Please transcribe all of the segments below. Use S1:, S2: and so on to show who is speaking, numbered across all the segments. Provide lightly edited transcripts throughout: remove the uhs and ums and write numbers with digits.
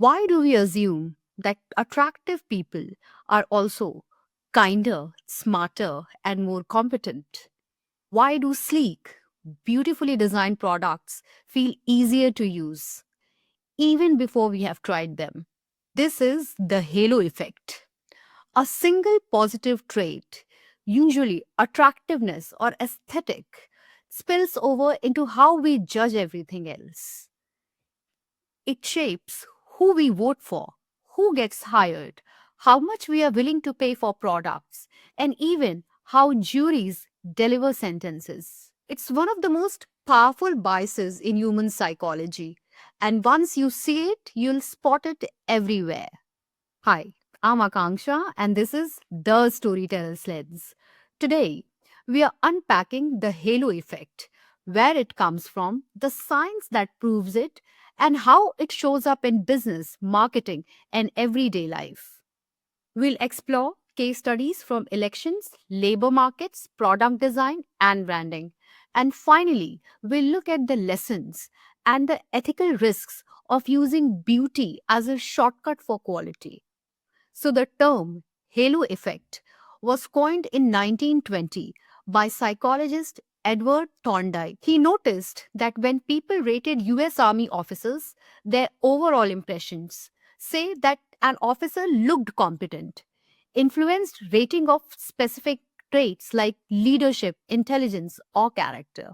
S1: Why do we assume that attractive people are also kinder, smarter, and more competent? Why do sleek, beautifully designed products feel easier to use even before we have tried them? This is the halo effect. A single positive trait, usually attractiveness or aesthetic, spills over into how we judge everything else. It shapes who we vote for, who gets hired, how much we are willing to pay for products, and even how juries deliver sentences. It's one of the most powerful biases in human psychology, and once you see it, you'll spot it everywhere. Hi, I'm Akanksha, and this is The Storyteller's Lens. Today, we are unpacking the halo effect, where it comes from, the science that proves it, and how it shows up in business, marketing, and everyday life. We'll explore case studies from elections, labor markets, product design, and branding. And finally, we'll look at the lessons and the ethical risks of using beauty as a shortcut for quality. So the term halo effect was coined in 1920 by psychologist Edward Thorndike. He noticed that when people rated US Army officers, their overall impressions, say that an officer looked competent, influenced rating of specific traits like leadership, intelligence, or character.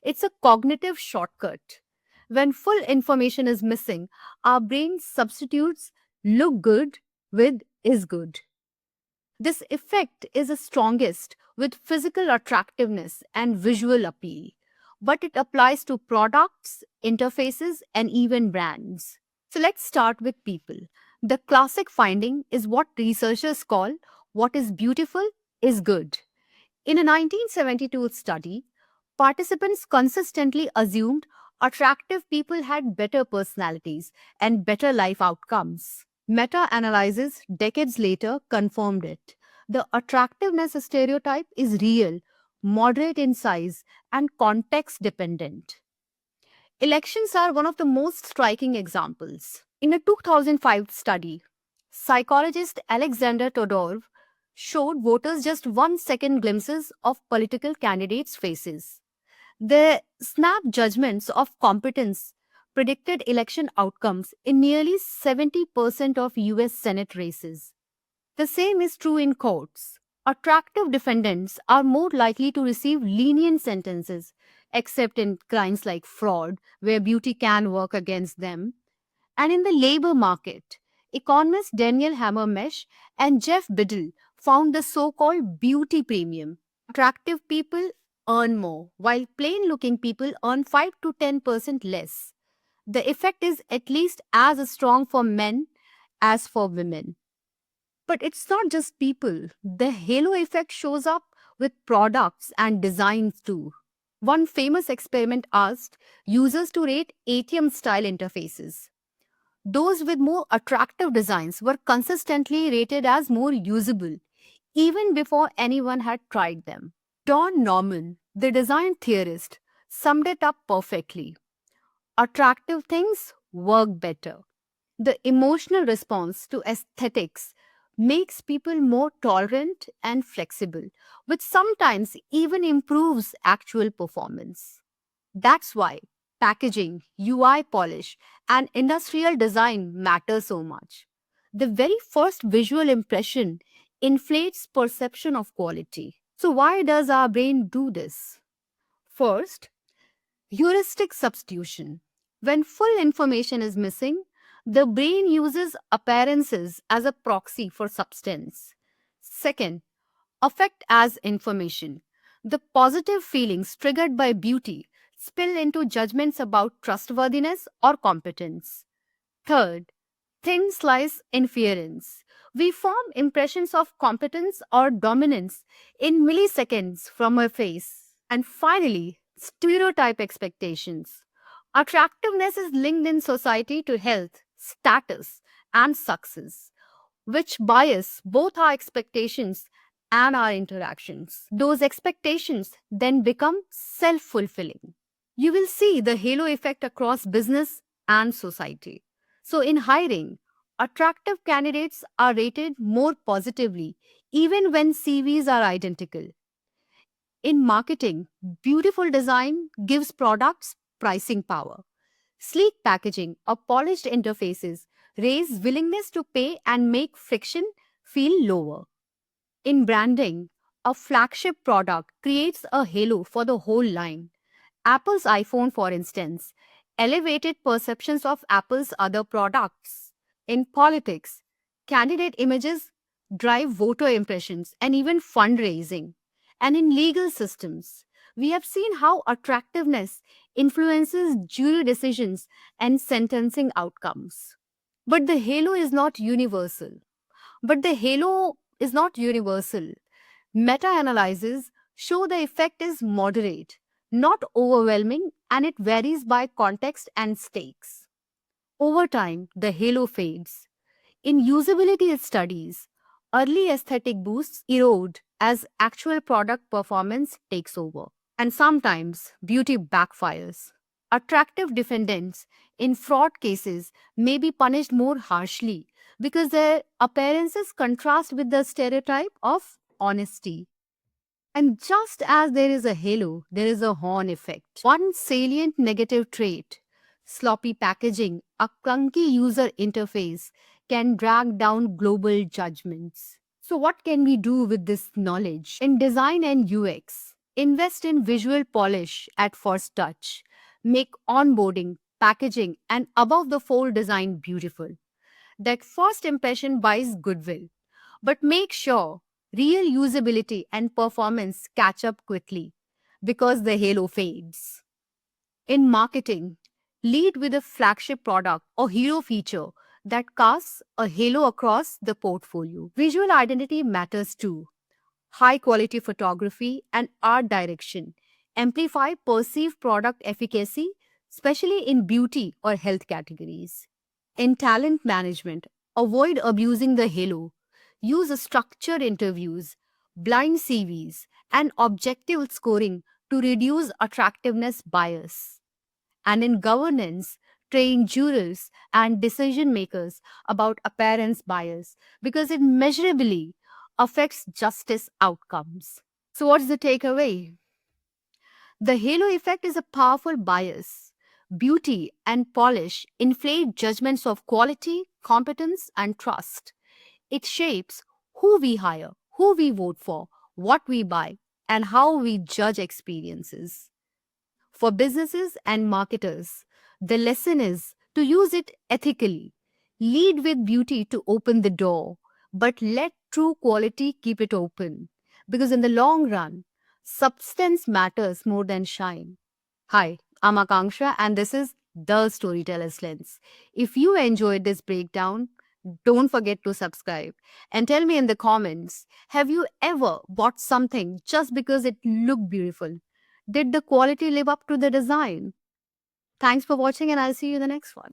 S1: It's a cognitive shortcut. When full information is missing, our brain substitutes look good with is good. This effect is the strongest with physical attractiveness and visual appeal, but it applies to products, interfaces, and even brands. So let's start with people. The classic finding is what researchers call what is beautiful is good. In a 1972 study, participants consistently assumed attractive people had better personalities and better life outcomes. Meta analysis decades later confirmed it. The attractiveness stereotype is real, moderate in size, and context dependent. Elections are one of the most striking examples. In a 2005 study, psychologist Alexander Todorov showed voters just 1 second glimpses of political candidates' faces. Their snap judgments of competence predicted election outcomes in nearly 70% of US Senate races. The same is true in courts. Attractive defendants are more likely to receive lenient sentences, except in crimes like fraud, where beauty can work against them. And in the labor market, economists Daniel Hammermesh and Jeff Biddle found the so called beauty premium. Attractive people earn more, while plain looking people earn 5 to 10% less. The effect is at least as strong for men as for women. But it's not just people. The halo effect shows up with products and designs too. One famous experiment asked users to rate ATM style interfaces. Those with more attractive designs were consistently rated as more usable, even before anyone had tried them. Don Norman, the design theorist, summed it up perfectly. Attractive things work better. The emotional response to aesthetics makes people more tolerant and flexible, which sometimes even improves actual performance. That's why packaging, UI polish, and industrial design matter so much. The very first visual impression inflates perception of quality. So, why does our brain do this? First, heuristic substitution. When full information is missing, the brain uses appearances as a proxy for substance. Second, affect as information. The positive feelings triggered by beauty spill into judgments about trustworthiness or competence. Third, thin slice inference. We form impressions of competence or dominance in milliseconds from a face. And finally, stereotype expectations. Attractiveness is linked in society to health, status, and success, which bias both our expectations and our interactions. Those expectations then become self fulfilling. You will see the halo effect across business and society. So, in hiring, attractive candidates are rated more positively even when CVs are identical. In marketing, beautiful design gives products pricing power. Sleek packaging or polished interfaces raise willingness to pay and make friction feel lower. In branding, a flagship product creates a halo for the whole line. Apple's iPhone, for instance, elevated perceptions of Apple's other products. In politics, candidate images drive voter impressions and even fundraising. And in legal systems, we have seen how attractiveness influences jury decisions and sentencing outcomes. But the halo is not universal. But the halo is not universal. Meta analyses show the effect is moderate, not overwhelming, and it varies by context and stakes. Over time, the halo fades. In usability studies, early aesthetic boosts erode as actual product performance takes over. And sometimes beauty backfires. Attractive defendants in fraud cases may be punished more harshly because their appearances contrast with the stereotype of honesty. And just as there is a halo, there is a horn effect. One salient negative trait, sloppy packaging, a clunky user interface, can drag down global judgments. So, what can we do with this knowledge? In design and UX, invest in visual polish at first touch, make onboarding, packaging, and above the fold design beautiful. That first impression buys goodwill. But make sure real usability and performance catch up quickly because the halo fades. In marketing, lead with a flagship product or hero feature that casts a halo across the portfolio. Visual identity matters too. High quality photography and art direction amplify perceived product efficacy, especially in beauty or health categories. In talent management, avoid abusing the halo. Use structured interviews, blind CVs, and objective scoring to reduce attractiveness bias. And in governance, train jurors and decision makers about appearance bias because it measurably affects justice outcomes. So, what's the takeaway? The halo effect is a powerful bias. Beauty and polish inflate judgments of quality, competence, and trust. It shapes who we hire, who we vote for, what we buy, and how we judge experiences. For businesses and marketers, the lesson is to use it ethically. Lead with beauty to open the door, but let true quality keep it open. Because in the long run, substance matters more than shine. Hi, I'm Akanksha, and this is The Storyteller's Lens. If you enjoyed this breakdown, don't forget to subscribe and tell me in the comments, have you ever bought something just because it looked beautiful? Did the quality live up to the design? Thanks for watching, and I'll see you in the next one.